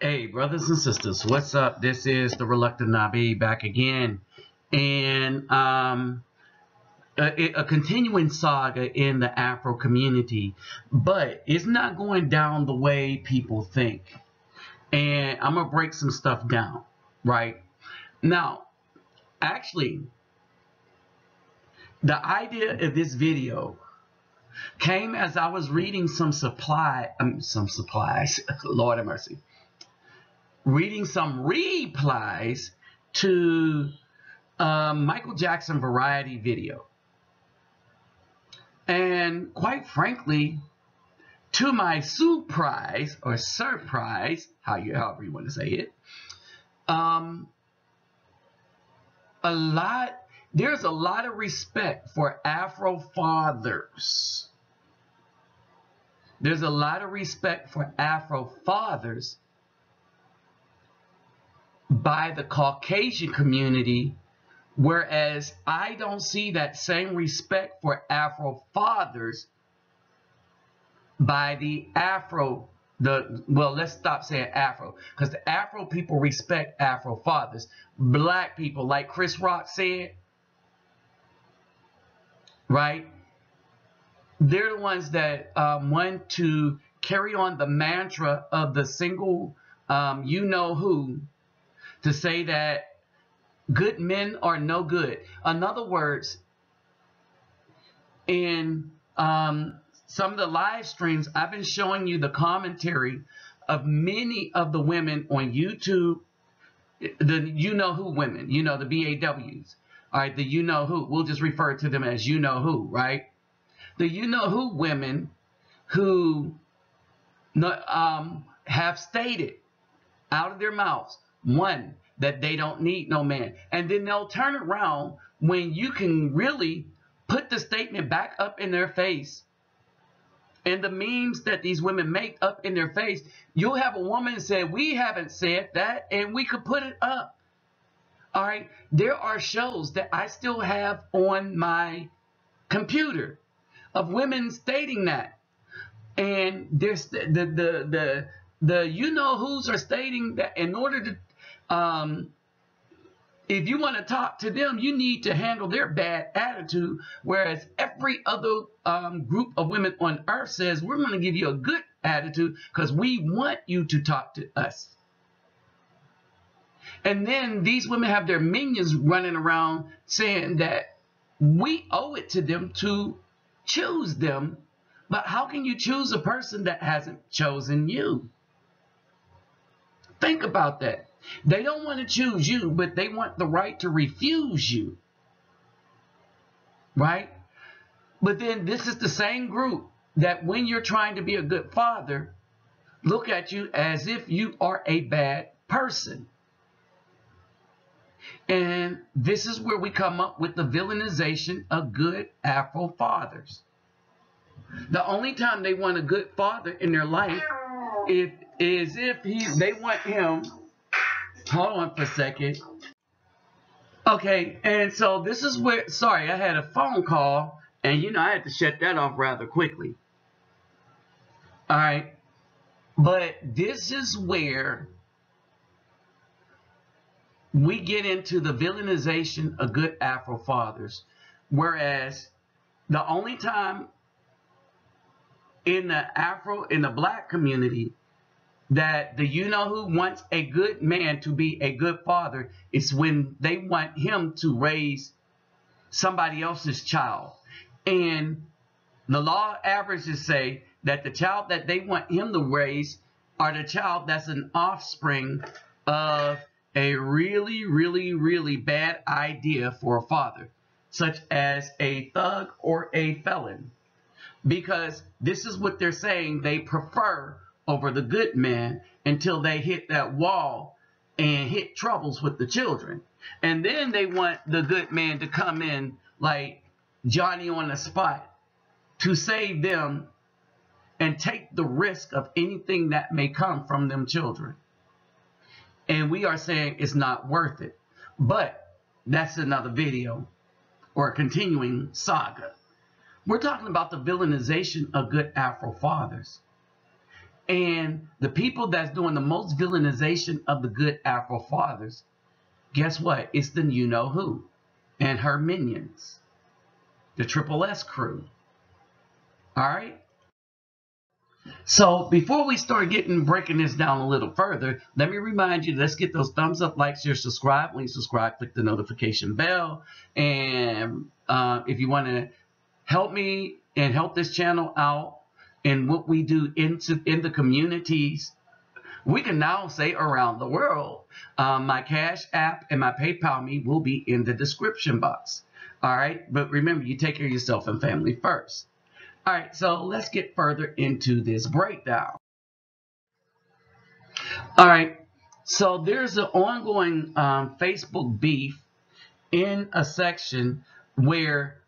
Hey, brothers and sisters, what's up? This is the Reluctant Nabi back again, and a continuing saga in the Afro community, but it's not going down the way people think. And I'm gonna break some stuff down, right? Now, actually, the idea of this video came as I was reading some supplies, Lord have mercy, reading some replies to Michael Jackson variety video. And quite frankly, to my surprise, however you want to say it, there's a lot of respect for Afro fathers. There's a lot of respect for Afro fathers by the Caucasian community, whereas I don't see that same respect for Afro fathers by let's stop saying Afro, because the Afro people respect Afro fathers. Black people, like Chris Rock said, right? They're the ones that want to carry on the mantra of the single you-know-who, to say that good men are no good. In other words, in some of the live streams, I've been showing you the commentary of many of the women on YouTube, the you-know-who women, the BAWs. All right, the you-know-who. We'll just refer to them as you-know-who, right? The you-know-who women who have stated out of their mouths, one, that they don't need no man. And then they'll turn around when you can really put the statement back up in their face. And the memes that these women make up in their face, you'll have a woman say, we haven't said that, and we could put it up. All right. There are shows that I still have on my computer of women stating that. And there's the you-know-who's are stating that in order to, if you want to talk to them, you need to handle their bad attitude, whereas every other group of women on earth says, we're going to give you a good attitude because we want you to talk to us. And then these women have their minions running around saying that we owe it to them to choose them. But how can you choose a person that hasn't chosen you? Think about that. They don't want to choose you, but they want the right to refuse you. Right? But then this is the same group that when you're trying to be a good father, look at you as if you are a bad person. And this is where we come up with the villainization of good Afro fathers. The only time they want a good father in their life is if they want him. Hold on for a second. Okay, and so this is where, sorry, I had a phone call, and I had to shut that off rather quickly. All right, but this is where we get into the villainization of good Afro fathers, whereas the only time in the black community that the you-know-who wants a good man to be a good father is when they want him to raise somebody else's child. And the law averages say that the child that they want him to raise are the child that's an offspring of a really, really, really bad idea for a father, such as a thug or a felon. Because this is what they're saying they prefer over the good man until they hit that wall and hit troubles with the children. And then they want the good man to come in like Johnny on the spot to save them and take the risk of anything that may come from them children. And we are saying it's not worth it. But that's another video or a continuing saga. We're talking about the villainization of good Afro fathers. And the people that's doing the most villainization of the good Afro fathers, guess what? It's the you-know-who and her minions, the Triple S crew. All right? So before we start breaking this down a little further, let me remind you, let's get those thumbs up, likes, share, subscribe. When you subscribe, click the notification bell. And if you want to help me and help this channel out in what we do in the communities, we can now say around the world, my Cash App and my PayPal me will be in the description box. All right. But remember, you take care of yourself and family first. All right, so let's get further into this breakdown. All right, so there's an ongoing Facebook beef in a section where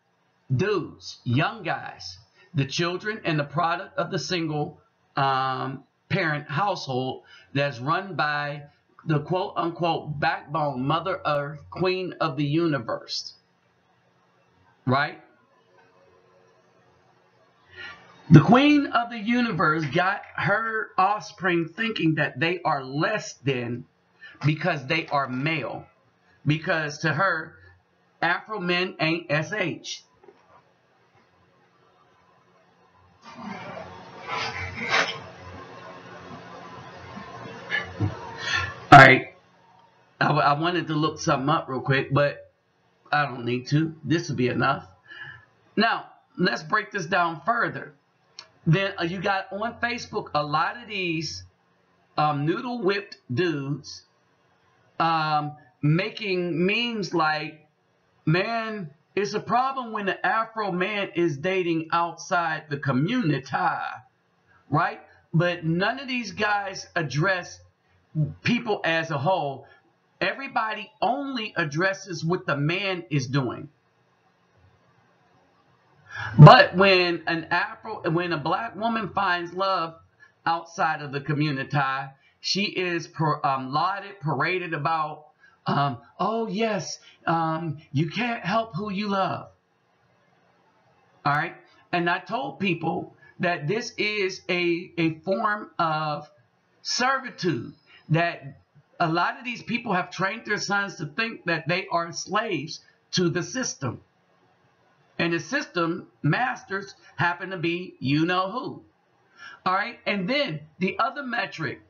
dudes, young guys, the children and the product of the single parent household that's run by the quote-unquote backbone Mother Earth, Queen of the Universe, right? The Queen of the Universe got her offspring thinking that they are less than because they are male. Because to her, Afro men ain't SH. All right. I wanted to look something up real quick, but I don't need to. This will be enough. Now, let's break this down further. Then you got on Facebook a lot of these noodle whipped dudes making memes like, man, it's a problem when the Afro man is dating outside the community, right? But none of these guys address people as a whole. Everybody only addresses what the man is doing. But when when a black woman finds love outside of the community, she is lauded, paraded about, oh yes, you can't help who you love. All right. And I told people that this is a form of servitude, that a lot of these people have trained their sons to think that they are slaves to the system. And the system masters happen to be you-know-who. All right. And then the other metric,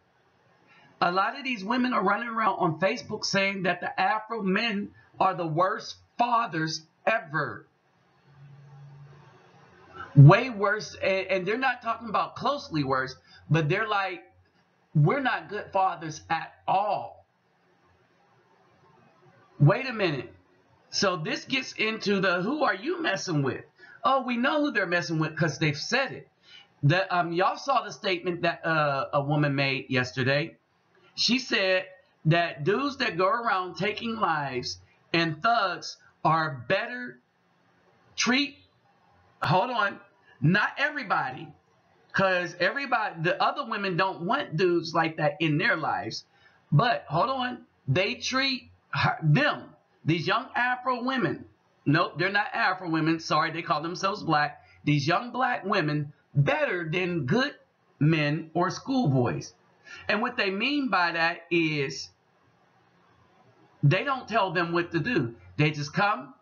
a lot of these women are running around on Facebook saying that the Afro men are the worst fathers ever. Way worse. And they're not talking about closely worse, but they're like, we're not good fathers at all. Wait a minute. So this gets into the who are you messing with? Oh, we know who they're messing with because they've said it. Y'all saw the statement that a woman made yesterday. She said that dudes that go around taking lives and thugs are better treat. Hold on, not everybody, because the other women don't want dudes like that in their lives. But hold on, they treat them. These young Afro women, nope, they're not Afro women. Sorry, they call themselves black. These young black women better than good men or schoolboys. And what they mean by that is they don't tell them what to do. They just come,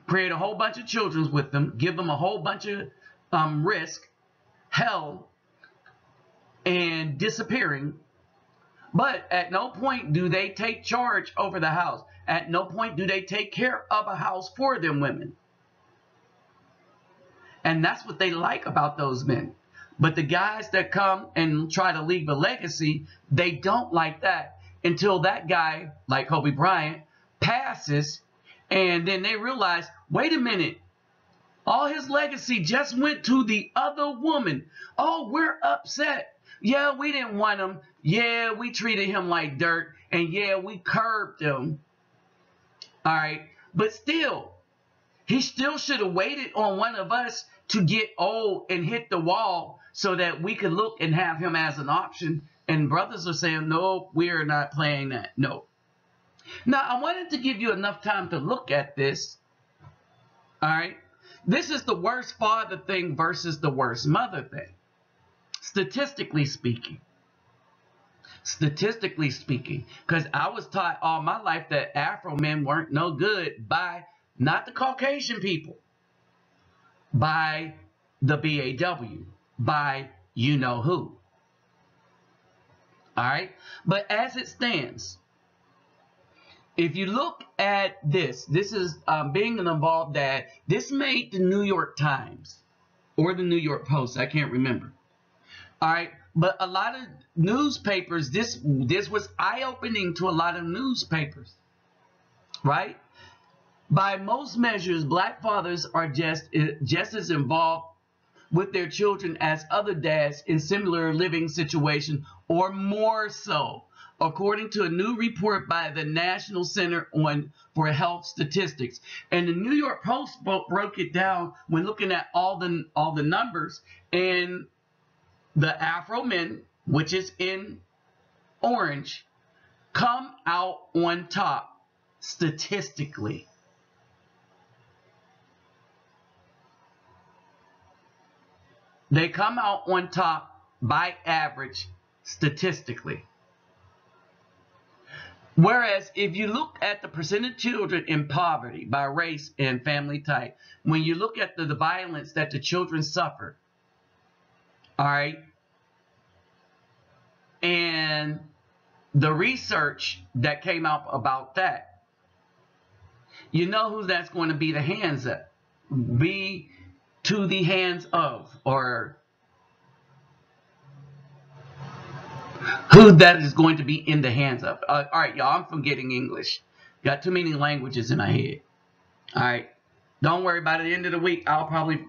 create a whole bunch of children with them, give them a whole bunch of risk, hell, and disappearing. But at no point do they take charge over the house. At no point do they take care of a house for them women. And that's what they like about those men. But the guys that come and try to leave a legacy, they don't like that until that guy, like Kobe Bryant, passes. And then they realize, wait a minute, all his legacy just went to the other woman. Oh, we're upset. Yeah, we didn't want him. Yeah, we treated him like dirt. And yeah, we curbed him. All right. But still, he still should have waited on one of us to get old and hit the wall so that we could look and have him as an option. And brothers are saying, no, we're not playing that. No. Now, I wanted to give you enough time to look at this. All right. This is the worst father thing versus the worst mother thing. Statistically speaking. Statistically speaking. Because I was taught all my life that Afro men weren't no good by not the Caucasian people, by the BAW, by you know who. All right. But as it stands, if you look at this is being involved that this made the New York Times or the New York Post. I can't remember. All right. But a lot of newspapers, this was eye-opening to a lot of newspapers. Right. By most measures, black fathers are just as involved with their children as other dads in similar living situations, or more so, according to a new report by the National Center for Health Statistics. And the New York Post broke it down when looking at all the numbers, and the Afro men, which is in orange, come out on top statistically. They come out on top by average statistically. Whereas if you look at the percent of children in poverty by race and family type, when you look at the violence that the children suffer, all right, and the research that came out about that, you know who that's going to be the hands of, be to the hands of, or who that is going to be in the hands of. All right, y'all, I'm forgetting English. Got too many languages in my head. All right, don't worry about it. At the end of the week, I'll probably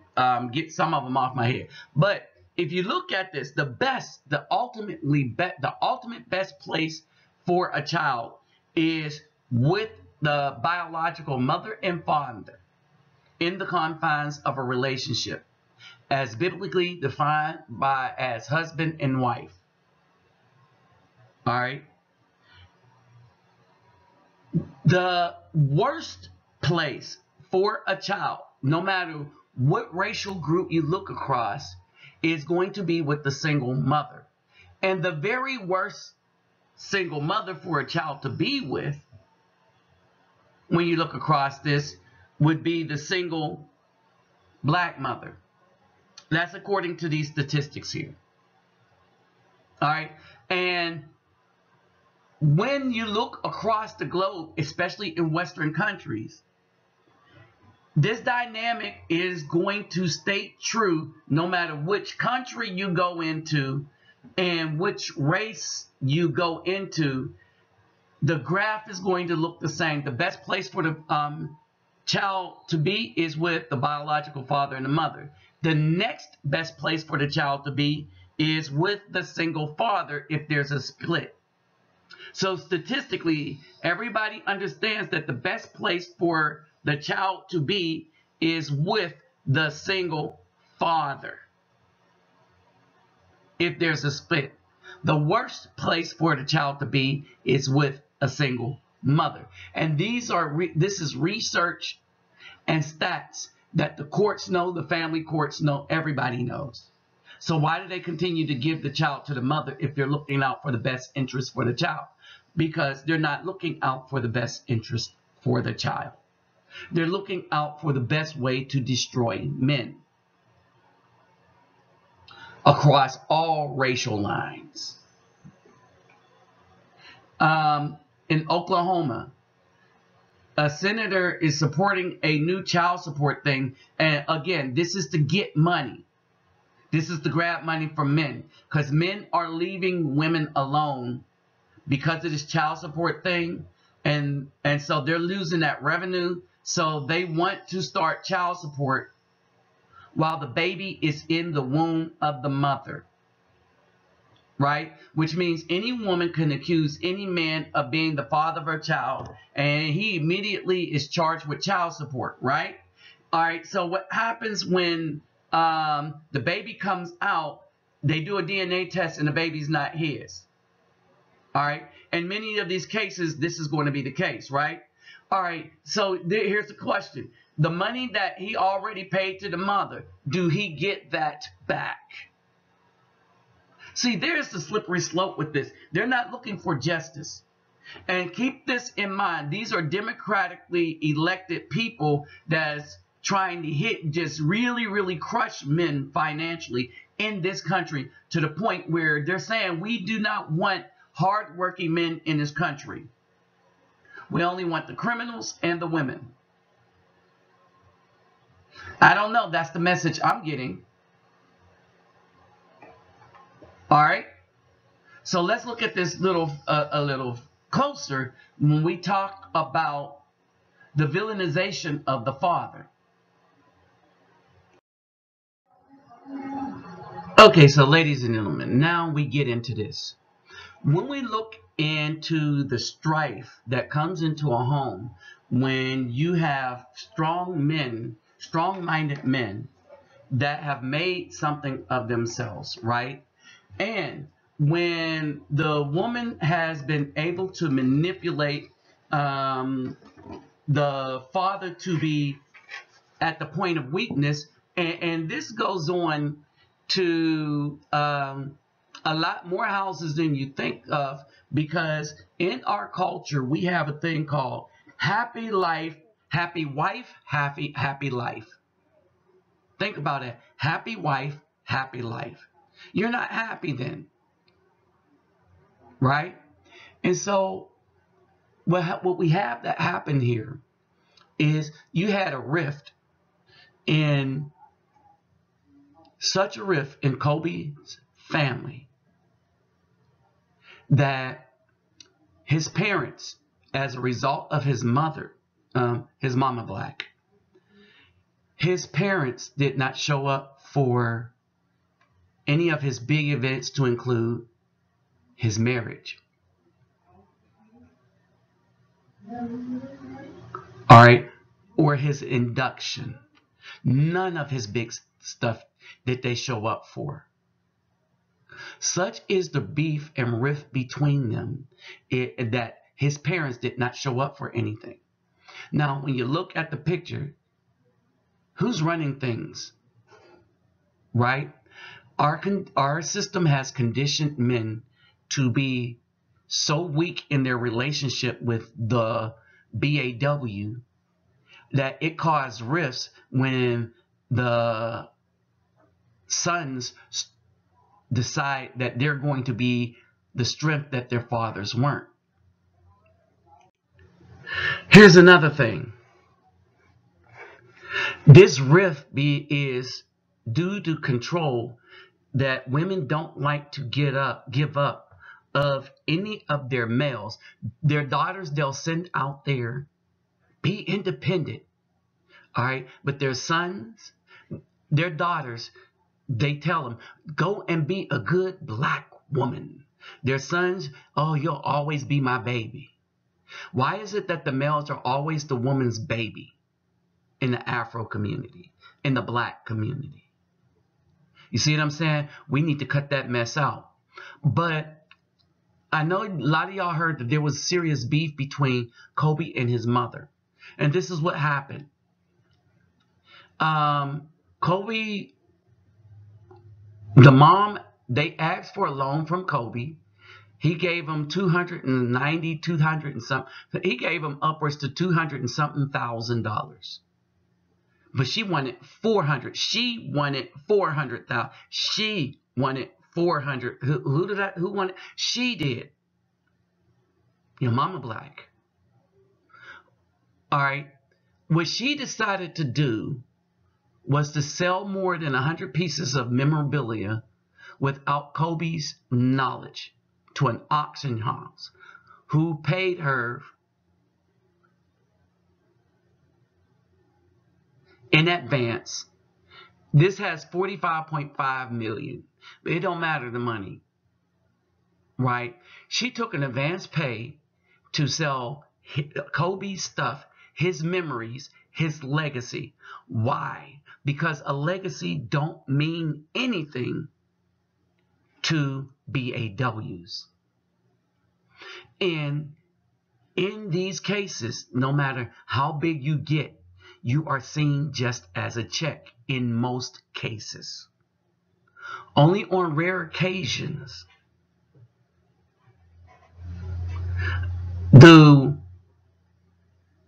get some of them off my head. But if you look at this, the ultimate best place for a child is with the biological mother and father in the confines of a relationship, as biblically defined as husband and wife. All right. The worst place for a child, no matter what racial group you look across, is going to be with the single mother. And the very worst single mother for a child to be with, when you look across this, would be the single black mother. That's according to these statistics here. All right. And when you look across the globe, especially in Western countries, this dynamic is going to stay true no matter which country you go into and which race you go into. The graph is going to look the same. The best place for the child to be is with the biological father and the mother. The next best place for the child to be is with the single father if there's a split. So statistically, everybody understands that the best place for the child to be is with the single father if there's a split. The worst place for the child to be is with a single mother. And this is research and stats that the courts know, the family courts know, everybody knows. So why do they continue to give the child to the mother if they're looking out for the best interest for the child? Because they're not looking out for the best interest for the child. They're looking out for the best way to destroy men across all racial lines. In Oklahoma, a senator is supporting a new child support thing. And again, this is to get money. This is to grab money from men, because men are leaving women alone because of this child support thing. And so they're losing that revenue. So they want to start child support while the baby is in the womb of the mother. Right? Which means any woman can accuse any man of being the father of her child, and he immediately is charged with child support. Right? All right. So what happens when the baby comes out? They do a DNA test and the baby's not his. All right. In many of these cases, this is going to be the case. Right? All right. So here's the question. The money that he already paid to the mother, do he get that back? See, there's the slippery slope with this. They're not looking for justice. And keep this in mind. These are democratically elected people that's trying to just really crush men financially in this country, to the point where they're saying we do not want hardworking men in this country. We only want the criminals and the women. I don't know. That's the message I'm getting. All right. So let's look at this a little closer when we talk about the villainization of the father. Okay, so ladies and gentlemen, now we get into this. When we look into the strife that comes into a home when you have strong men, strong-minded men that have made something of themselves, right? And when the woman has been able to manipulate the father to be at the point of weakness, and this goes on to a lot more houses than you think of, because in our culture we have a thing called happy life, happy wife, happy life. Think about it. Happy wife, happy life. You're not happy then, right? And so what we have that happened here is you had a rift in such a rift in Kobe's family that his parents, as a result of his mother, his mama black, his parents did not show up for any of his big events, to include his marriage. All right, or his induction. None of his big stuff did they show up for. Such is the beef and rift between them that his parents did not show up for anything. Now, when you look at the picture, who's running things, right? Our system has conditioned men to be so weak in their relationship with the BAW that it caused rifts when the sons decide that they're going to be the strength that their fathers weren't. Here's another thing. This rift is due to control that women don't like to give up of any of their males. Their daughters, they'll send out there, be independent. All right. But their sons, their daughters, they tell them, go and be a good black woman. Their sons, oh, you'll always be my baby. Why is it that the males are always the woman's baby in the Afro community, in the black community? You see what I'm saying? We need to cut that mess out. But I know a lot of y'all heard that there was serious beef between Kobe and his mother. And this is what happened. Kobe, the mom, they asked for a loan from Kobe. He gave them 290, 200 and something. He gave them upwards to 200 and something $1,000. But she wanted 400. She wanted 400,000. She wanted 400. Who wanted? She did. Your mama black. All right. What she decided to do was to sell more than 100 pieces of memorabilia without Kobe's knowledge to an auction house who paid her in advance. This has 45.5 million, but it don't matter the money, right? She took an advance pay to sell Kobe's stuff, his memories, his legacy. Why? Because a legacy don't mean anything to BAWs. And in these cases, no matter how big you get, you are seen just as a check in most cases. Only on rare occasions do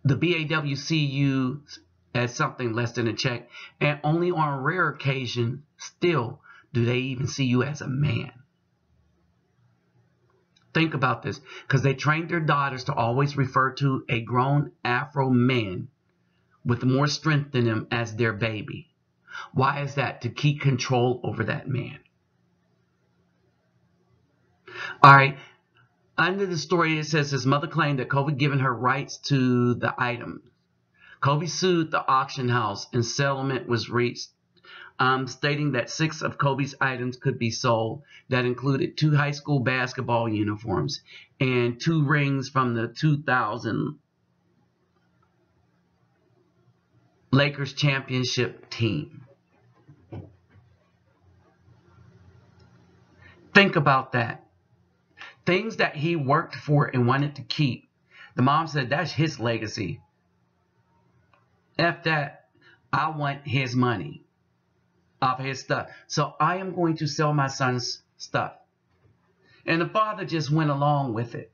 the BAW see you as something less than a check, and only on rare occasion still do they even see you as a man. Think about this, because they trained their daughters to always refer to a grown Afro man with more strength than them as their baby. Why is that? To keep control over that man. All right. Under the story, it says his mother claimed that Kobe given her rights to the item. Kobe sued the auction house and settlement was reached, stating that 6 of Kobe's items could be sold. That included 2 high school basketball uniforms and 2 rings from the 2000 Lakers championship team. Think about that. Things that he worked for and wanted to keep. The mom said that's his legacy. F that. I want his money off of his stuff. So I am going to sell my son's stuff. And the father just went along with it.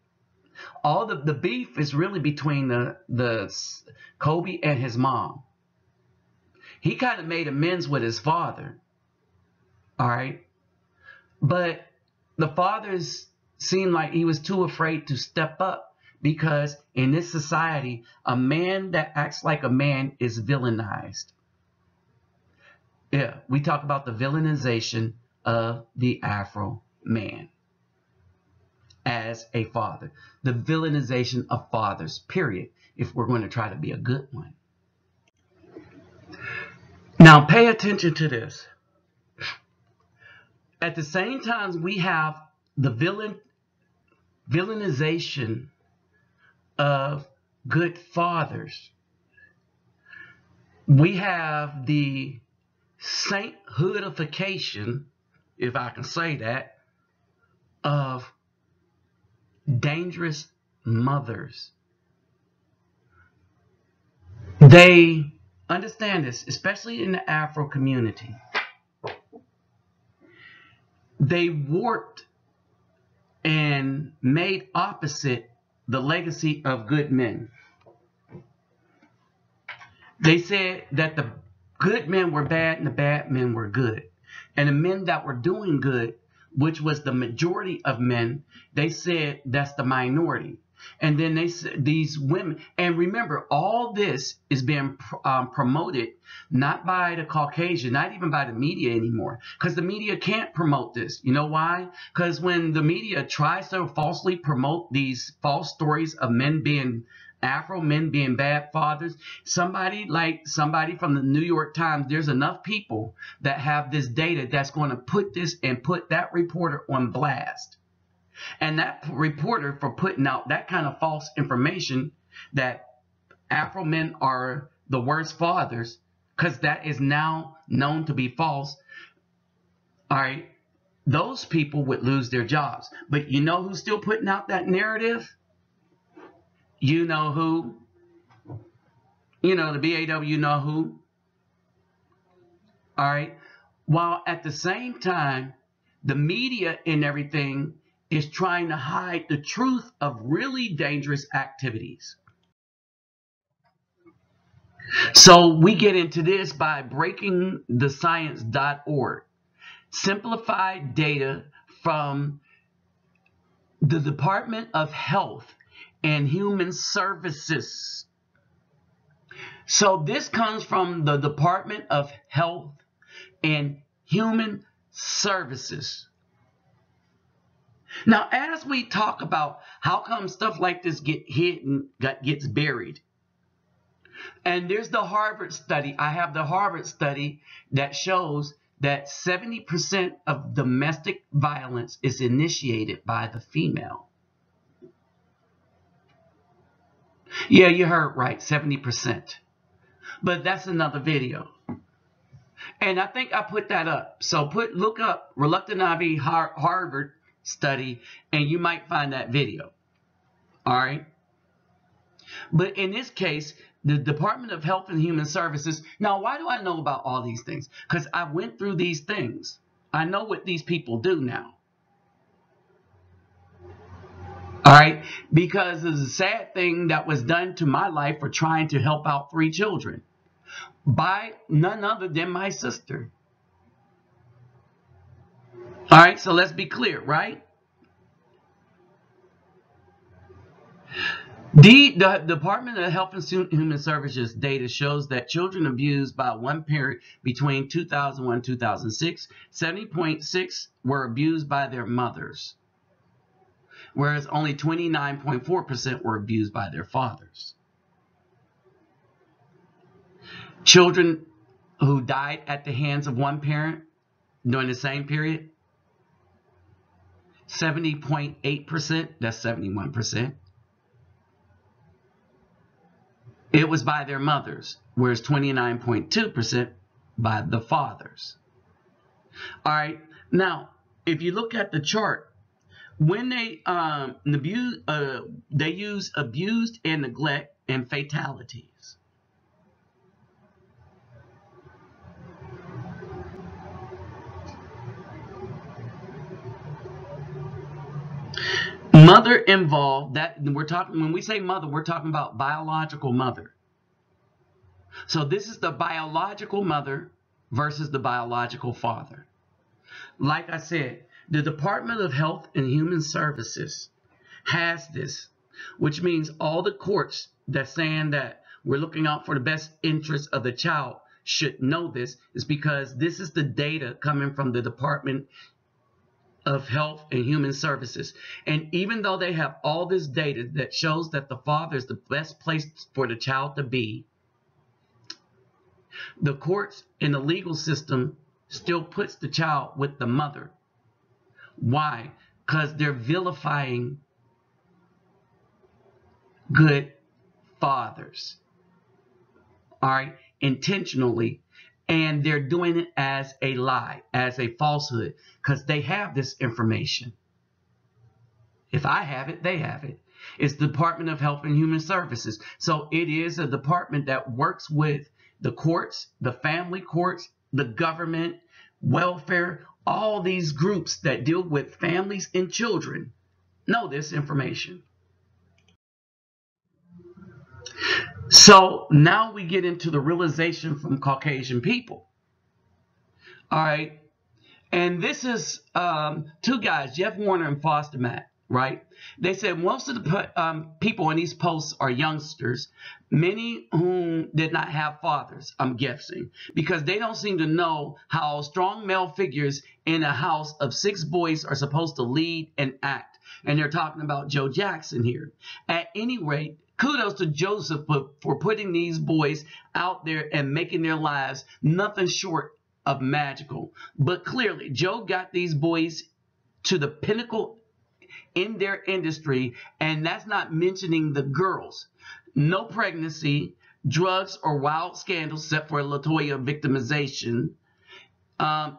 All the beef is really between the Kobe and his mom. He kind of made amends with his father. All right. But the fathers seemed like he was too afraid to step up, because in this society, a man that acts like a man is villainized. Yeah, we talk about the villainization of the Afro man as a father. The villainization of fathers, period, if we're going to try to be a good one. Now, pay attention to this. At the same time, we have the villainization of good fathers. We have the sainthoodification, if I can say that, of dangerous mothers. They understand this, especially in the Afro community. They warped and made opposite the legacy of good men. They said that the good men were bad and the bad men were good. And the men that were doing good, which was the majority of men, they said that's the minority. And then they said these women, and remember, all this is being promoted not by the Caucasian, not even by the media anymore, because the media can't promote this. You know why? Because when the media tries to falsely promote these false stories of men being Afro, men being bad fathers, somebody from the New York Times, there's enough people that have this data that's going to put this and put that reporter on blast. And that reporter, for putting out that kind of false information that Afro men are the worst fathers, because that is now known to be false, all right, those people would lose their jobs. But you know who's still putting out that narrative? You know who? You know, the BAW, you know who? All right. While at the same time, the media and everything is trying to hide the truth of really dangerous activities. So we get into this by breakingthescience.org. Simplified data from the Department of Health and Human Services. So this comes from the Department of Health and Human Services. Now, as we talk about how come stuff like this gets buried, and there's the Harvard study. I have the Harvard study that shows that 70% of domestic violence is initiated by the female. Yeah, you heard right, 70%. But that's another video. And I think I put that up. So look up Villanization Harvard study, and you might find that video. All right. But in this case, the Department of Health and Human Services. Now, why do I know about all these things? Because I went through these things. I know what these people do now. All right, because it's a sad thing that was done to my life for trying to help out 3 children by none other than my sister. All right, so let's be clear, right? The Department of Health and Human Services data shows that children abused by one parent between 2001 and 2006, 70.6 were abused by their mothers, whereas only 29.4% were abused by their fathers. Children who died at the hands of one parent during the same period, 70.8%, that's 71%. It was by their mothers, whereas 29.2% by the fathers. All right, now, if you look at the chart, when they use abused and neglect and fatalities. Mother involved, that we're talking, when we say mother, we're talking about biological mother. So this is the biological mother versus the biological father. Like I said, the Department of Health and Human Services has this, which means all the courts that's saying that we're looking out for the best interest of the child should know this, is because this is the data coming from the Department of Health and Human Services. And even though they have all this data that shows that the father is the best place for the child to be, the courts and the legal system still puts the child with the mother. Why? Because they're vilifying good fathers. All right, intentionally. And they're doing it as a lie, as a falsehood, because they have this information. If I have it, they have it. It's the Department of Health and Human Services. So it is a department that works with the courts, the family courts, the government, welfare, all these groups that deal with families and children know this information. So now we get into the realization from Caucasian people. All right. And this is 2 guys, Jeff Warner and Foster Matt, right? They said most of the people in these posts are youngsters, many whom did not have fathers, I'm guessing, because they don't seem to know how strong male figures in a house of 6 boys are supposed to lead and act. And they're talking about Joe Jackson here. At any rate, kudos to Joseph for putting these boys out there and making their lives nothing short of magical. But clearly, Joe got these boys to the pinnacle in their industry, and that's not mentioning the girls. No pregnancy, drugs, or wild scandals, except for LaToya victimization.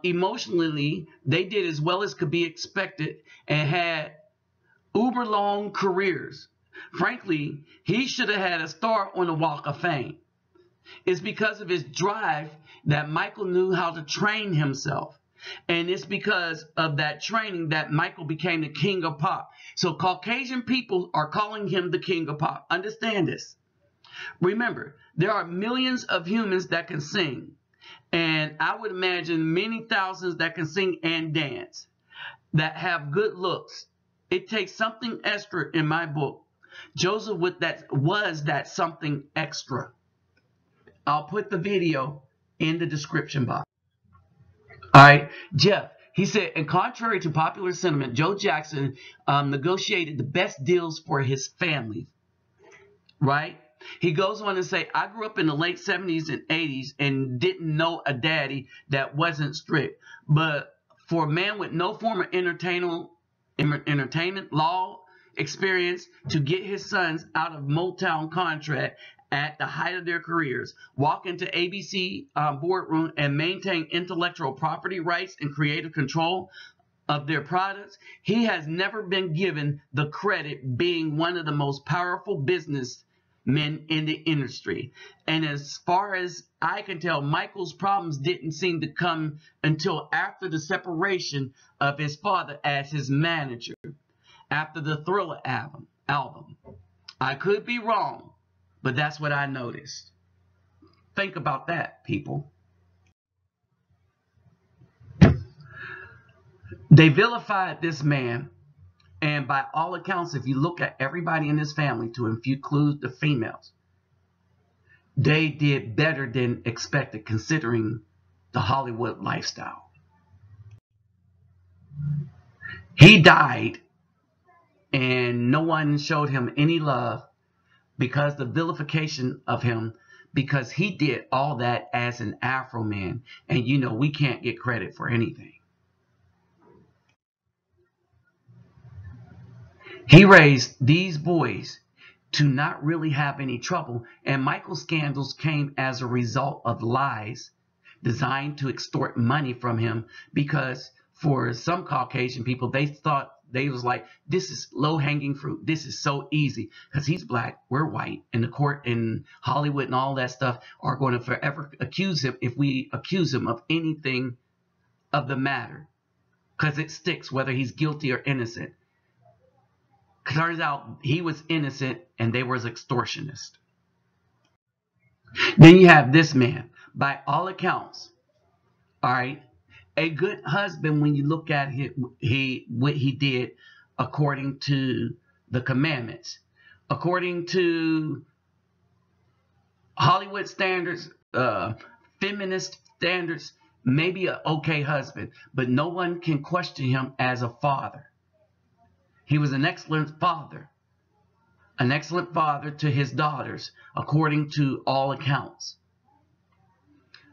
Emotionally, they did as well as could be expected and had uber long careers. Frankly, he should have had a star on the Walk of Fame. It's because of his drive that Michael knew how to train himself. And it's because of that training that Michael became the king of pop. So Caucasian people are calling him the king of pop. Understand this. Remember, there are millions of humans that can sing. And I would imagine many thousands that can sing and dance, that have good looks. It takes something extra in my book. Joseph was that something extra. I'll put the video in the description box. All right, Jeff, he said, and contrary to popular sentiment, Joe Jackson negotiated the best deals for his family, right? He goes on to say, I grew up in the late 70s and 80s and didn't know a daddy that wasn't strict. But for a man with no form of entertainment law experience to get his sons out of Motown contract at the height of their careers, walk into ABC boardroom and maintain intellectual property rights and creative control of their products, he has never been given the credit being one of the most powerful business men in the industry. And as far as I can tell, Michael's problems didn't seem to come until after the separation of his father as his manager, after the Thriller album. I could be wrong, but that's what I noticed. Think about that, people. They vilified this man, and by all accounts, if you look at everybody in his family, to include the females, they did better than expected considering the Hollywood lifestyle. He died, and no one showed him any love because the vilification of him, because he did all that as an Afro man, and you know we can't get credit for anything. He raised these boys to not really have any trouble, and Michael's scandals came as a result of lies designed to extort money from him, because for some Caucasian people, they thought, they was like, this is low-hanging fruit. This is so easy because he's black, we're white, and the court in Hollywood and all that stuff are going to forever accuse him if we accuse him of anything of the matter, because it sticks whether he's guilty or innocent. Turns out he was innocent and they were extortionists. Then you have this man, by all accounts, all right, a good husband when you look at what he did according to the commandments, according to Hollywood standards, feminist standards, maybe an okay husband, but no one can question him as a father. He was an excellent father to his daughters, according to all accounts.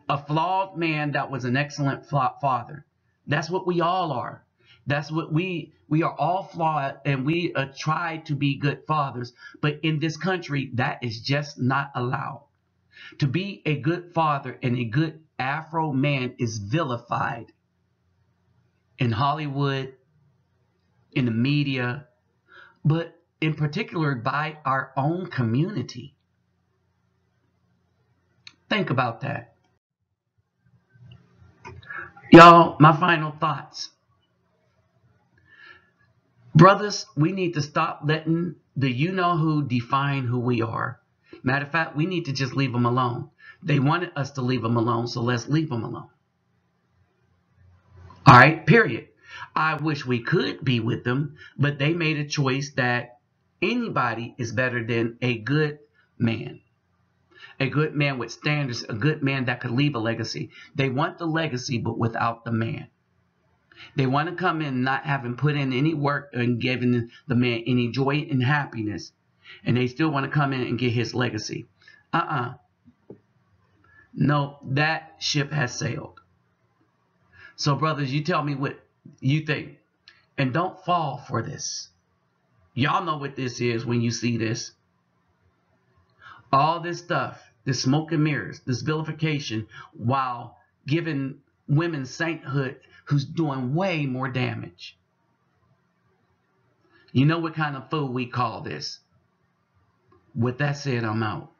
A flawed man that was an excellent father. That's what we all are. That's what we are all flawed, and we try to be good fathers. But in this country, that is just not allowed. To be a good father and a good Afro man is vilified in Hollywood, in the media, but in particular by our own community. Think about that. Y'all, my final thoughts. Brothers, we need to stop letting the you-know-who define who we are. Matter of fact, we need to just leave them alone. They wanted us to leave them alone, so let's leave them alone. All right, period. I wish we could be with them, but they made a choice that anybody is better than a good man. A good man with standards, a good man that could leave a legacy. They want the legacy, but without the man. They want to come in not having put in any work and giving the man any joy and happiness. And they still want to come in and get his legacy. No, that ship has sailed. So brothers, you tell me what you think. And don't fall for this. Y'all know what this is when you see this. All this stuff, this smoke and mirrors, this vilification, while giving women sainthood who's doing way more damage. You know what kind of fool we call this. With that said, I'm out.